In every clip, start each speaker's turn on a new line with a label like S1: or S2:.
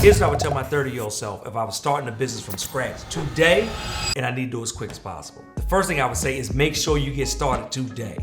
S1: Here's what I would tell my 30-year-old self if I was starting a business from scratch today and I need to do it as quick as possible. The first thing I would say is make sure you get started today.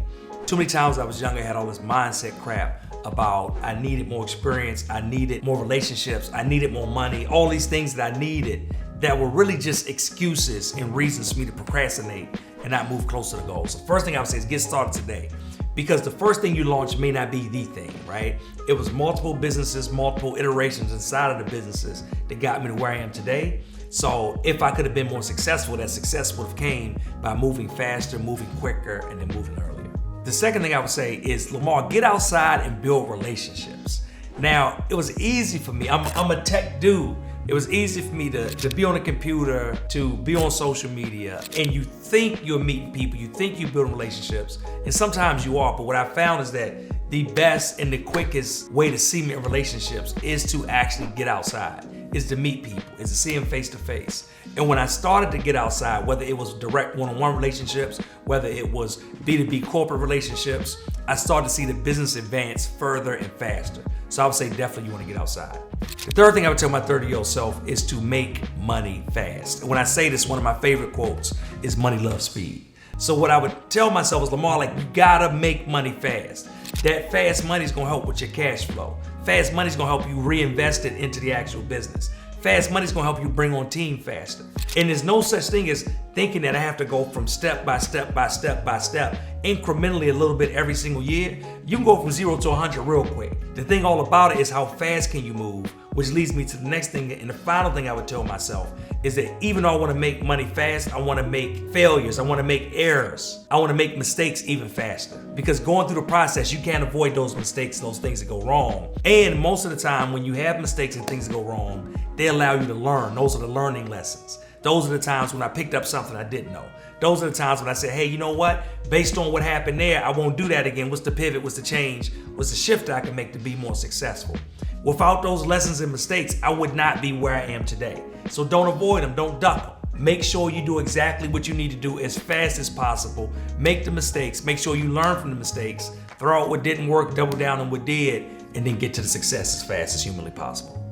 S1: Too many times I was younger, I had all this mindset crap about I needed more experience, I needed more relationships, I needed more money, all these things that I needed that were really just excuses and reasons for me to procrastinate and not move closer to the goal. So first thing I would say is get started today. Because the first thing you launch may not be the thing, right? It was multiple businesses, multiple iterations inside of the businesses that got me to where I am today. So if I could have been more successful, that success would have came by moving faster, moving quicker, and then moving earlier. The second thing I would say is, Lamar, get outside and build relationships. Now, it was easy for me. I'm a tech dude. It was easy for me to be on a computer, to be on social media, and you think you're meeting people, you think you're building relationships, and sometimes you are, but what I found is that the best and the quickest way to cement relationships is to actually get outside, is to meet people, is to see them face to face. And when I started to get outside, whether it was direct one-on-one relationships, whether it was B2B corporate relationships, I started to see the business advance further and faster. So I would say definitely you want to get outside. The third thing I would tell my 30-year-old self is to make money fast. And when I say this, one of my favorite quotes is money loves speed. So what I would tell myself is, Lamar, like, you gotta make money fast. That fast money is gonna help with your cash flow. Fast money is gonna help you reinvest it into the actual business. Fast money is gonna help you bring on team faster. And there's no such thing as thinking that I have to go from step by step by step by step, incrementally a little bit every single year. You can go from 0 to 100 real quick. The thing all about it is how fast can you move, which leads me to the next thing. And the final thing I would tell myself is that even though I wanna make money fast, I wanna make failures, I wanna make errors, I wanna make mistakes even faster. Because going through the process, you can't avoid those mistakes, those things that go wrong. And most of the time when you have mistakes and things that go wrong, they allow you to learn. Those are the learning lessons. Those are the times when I picked up something I didn't know. Those are the times when I said, hey, you know what? Based on what happened there, I won't do that again. What's the pivot? What's the change? What's the shift I can make to be more successful? Without those lessons and mistakes, I would not be where I am today. So don't avoid them, don't duck them. Make sure you do exactly what you need to do as fast as possible. Make the mistakes, make sure you learn from the mistakes, throw out what didn't work, double down on what did, and then get to the success as fast as humanly possible.